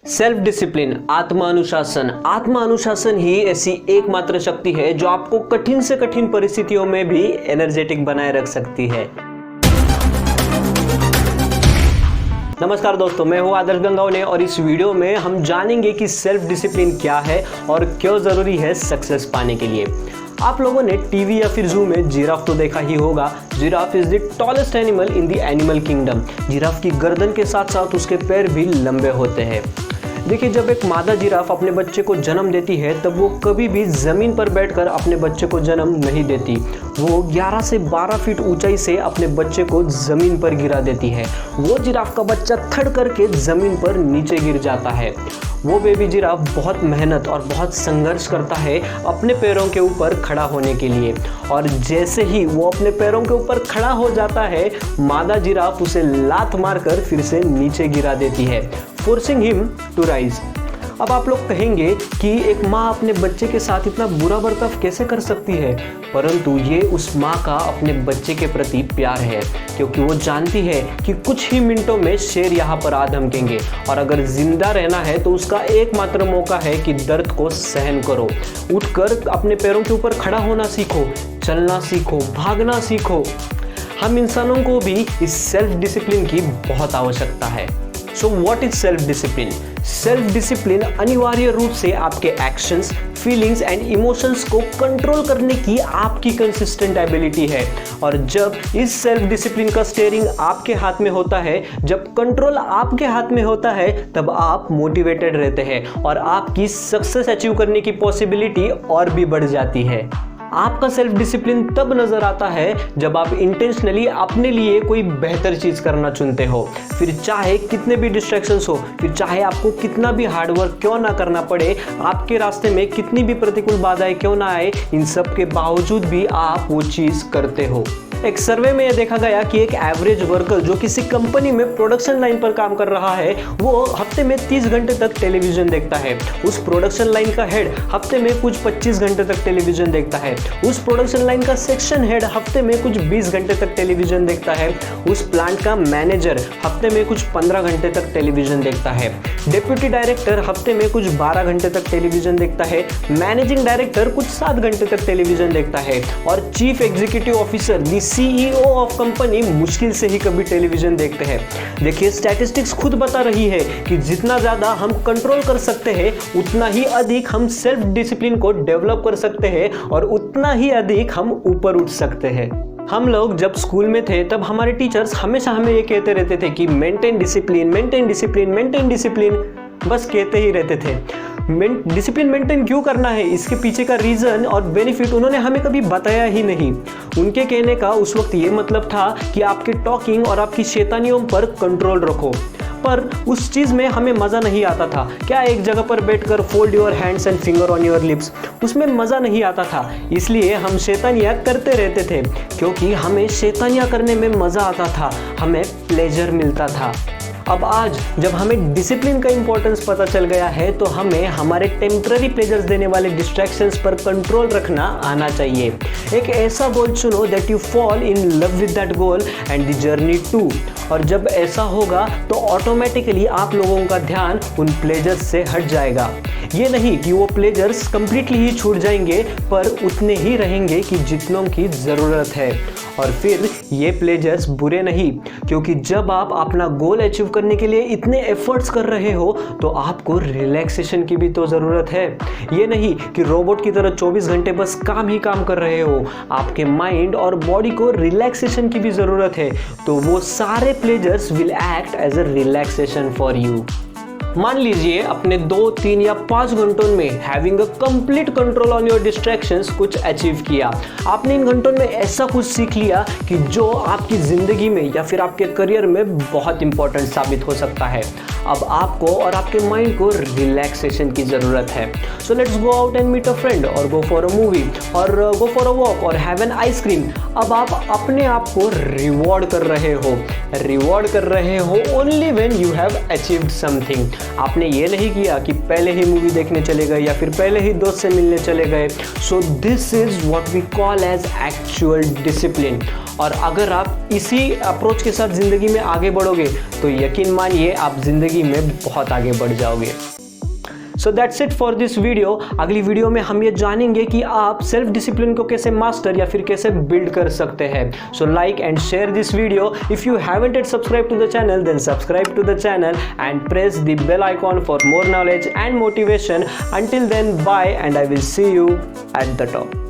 Self discipline, आत्मा अनुशासन ही ऐसी एकमात्र शक्ति है जो आपको कठिन से कठिन परिस्थितियों में भी एनर्जेटिक बनाए रख सकती है। नमस्कार दोस्तों, मैं हूं आदर्श गंगावने और इस वीडियो में हम जानेंगे कि सेल्फ डिसिप्लिन क्या है और क्यों जरूरी है सक्सेस पाने के लिए। आप लोगों ने टीवी या फिर जू में जिराफ तो देखा ही होगा। Giraffe is the tallest animal in the animal kingdom. Giraffe की गर्दन के साथ साथ उसके पैर भी लंबे होते हैं। देखिए, जब एक मादा जिराफ अपने बच्चे को जन्म देती है तब वो कभी भी ज़मीन पर बैठकर अपने बच्चे को जन्म नहीं देती। वो 11 से 12 फीट ऊंचाई से अपने बच्चे को ज़मीन पर गिरा देती है। वो जिराफ का बच्चा थड़ करके ज़मीन पर नीचे गिर जाता है। वो बेबी जिराफ बहुत मेहनत और बहुत संघर्ष करता है अपने पैरों के ऊपर खड़ा होने के लिए, और जैसे ही वो अपने पैरों के ऊपर खड़ा हो जाता है, मादा जिराफ उसे लात मारकर फिर से नीचे गिरा देती है, फोर्सिंग हिम टू राइज। अब आप लोग कहेंगे कि एक माँ अपने बच्चे के साथ इतना बुरा बर्ताव कैसे कर सकती है, परंतु ये उस माँ का अपने बच्चे के प्रति प्यार है, क्योंकि वो जानती है कि कुछ ही मिनटों में शेर यहाँ पर आ धमकेंगे और अगर जिंदा रहना है तो उसका एकमात्र मौका है कि दर्द को सहन करो, उठकर अपने पैरों के ऊपर खड़ा होना सीखो, चलना सीखो, भागना सीखो। हम इंसानों को भी इस सेल्फ डिसिप्लिन की बहुत आवश्यकता है। So what is self discipline? Self discipline अनिवार्य रूप से आपके एक्शंस, फीलिंग्स एंड इमोशंस को कंट्रोल करने की आपकी कंसिस्टेंट एबिलिटी है। और जब इस सेल्फ डिसिप्लिन का स्टीयरिंग आपके हाथ में होता है, जब कंट्रोल आपके हाथ में होता है, तब आप मोटिवेटेड रहते हैं और आपकी सक्सेस अचीव करने की पॉसिबिलिटी और भी बढ़ जाती है। आपका सेल्फ डिसिप्लिन तब नजर आता है जब आप इंटेंशनली अपने लिए कोई बेहतर चीज करना चुनते हो, फिर चाहे कितने भी डिस्ट्रैक्शंस हो, फिर चाहे आपको कितना भी हार्डवर्क क्यों ना करना पड़े, आपके रास्ते में कितनी भी प्रतिकूल बाधाएं क्यों ना आए, इन सब के बावजूद भी आप वो चीज करते हो। एक सर्वे में यह देखा गया कि एक एवरेज वर्कर जो किसी कंपनी में प्रोडक्शन लाइन पर काम कर रहा है, वो हफ्ते में 30 घंटे तक टेलीविजन देखता है। उस प्रोडक्शन लाइन का हेड हफ्ते में कुछ 25 घंटे तक टेलीविजन देखता है। उस प्रोडक्शन लाइन का सेक्शन हेड हफ्ते में कुछ 20 घंटे तक टेलीविजन देखता है। उस प्लांट का मैनेजर हफ्ते में कुछ 15 घंटे तक टेलीविजन देखता है। डिप्यूटी डायरेक्टर हफ्ते में कुछ 12 घंटे तक टेलीविजन देखता है। मैनेजिंग डायरेक्टर कुछ 7 घंटे तक टेलीविजन देखता है और chief executive officer CEO of company मुश्किल से ही कभी टेलीविजन देखते हैं। देखिए, स्टैटिस्टिक्स खुद बता रही है कि जितना ज्यादा हम कंट्रोल कर सकते हैं, उतना ही अधिक हम सेल्फ डिसिप्लिन को डेवलप कर सकते हैं और उतना ही अधिक हम ऊपर उठ सकते हैं। हम लोग जब स्कूल में थे तब हमारे टीचर्स हमेशा हमें ये कहते रहते थे कि maintain discipline, maintain discipline, maintain discipline, बस कहते ही रहते थे। डिसिप्लिन मेंटेन क्यों करना है, इसके पीछे का रीज़न और बेनिफिट उन्होंने हमें कभी बताया ही नहीं। उनके कहने का उस वक्त ये मतलब था कि आपके टॉकिंग और आपकी शैतानियों पर कंट्रोल रखो, पर उस चीज़ में हमें मज़ा नहीं आता था। क्या एक जगह पर बैठकर fold your hands and finger on your lips, उसमें मज़ा नहीं आता था, इसलिए हम शैतानियाँ करते रहते थे, क्योंकि हमें शैतानियाँ करने में मज़ा आता था, हमें प्लेजर मिलता था। अब आज जब हमें डिसिप्लिन का इंपॉर्टेंस पता चल गया है, तो हमें हमारे टेम्पररी प्लेजर्स देने वाले डिस्ट्रैक्शंस पर कंट्रोल रखना आना चाहिए। एक ऐसा गोल चुनो that you fall in love with that goal and the journey too. और जब ऐसा होगा तो ऑटोमेटिकली आप लोगों का ध्यान उन प्लेजर्स से हट जाएगा। ये नहीं कि वो प्लेजर्स कंप्लीटली ही छूट जाएंगे, पर उतने ही रहेंगे कि जितनों की ज़रूरत है। और फिर ये प्लेजर्स बुरे नहीं, क्योंकि जब आप अपना गोल अचीव करने के लिए इतने एफर्ट्स कर रहे हो तो आपको रिलैक्सेशन की भी तो ज़रूरत है। ये नहीं कि रोबोट की तरह 24 घंटे बस काम ही काम कर रहे हो, आपके माइंड और बॉडी को रिलैक्सेशन की भी ज़रूरत है। तो वो सारे pleasures will act as a relaxation for you. मान लीजिए अपने 2, 3 या 5 घंटों में having a complete control on your distractions कुछ अचीव किया। आपने इन घंटों में ऐसा कुछ सीख लिया कि जो आपकी ज़िंदगी में या फिर आपके करियर में बहुत इंपॉर्टेंट साबित हो सकता है। अब आपको और आपके माइंड को रिलैक्सेशन की ज़रूरत है। So let's go out and meet a friend और गो फॉर अ मूवी और गो फॉर अ वॉक और हैव एन आइसक्रीम। अब आप अपने आप को रिवॉर्ड कर रहे हो only when you have achieved something. आपने ये नहीं किया कि पहले ही मूवी देखने चले गए या फिर पहले ही दोस्त से मिलने चले गए। So this is what we call as actual discipline. और अगर आप इसी अप्रोच के साथ ज़िंदगी में आगे बढ़ोगे तो यकीन मानिए आप ज़िंदगी में बहुत आगे बढ़ जाओगे। So that's it for this video. अगली वीडियो में हम ये जानेंगे कि आप सेल्फ डिसिप्लिन को कैसे मास्टर या फिर कैसे बिल्ड कर सकते हैं। So like and share this video. If you haven't yet subscribed to the channel, then subscribe to the channel and press the bell icon for more knowledge and motivation. Until then, bye, and I will see you at the top.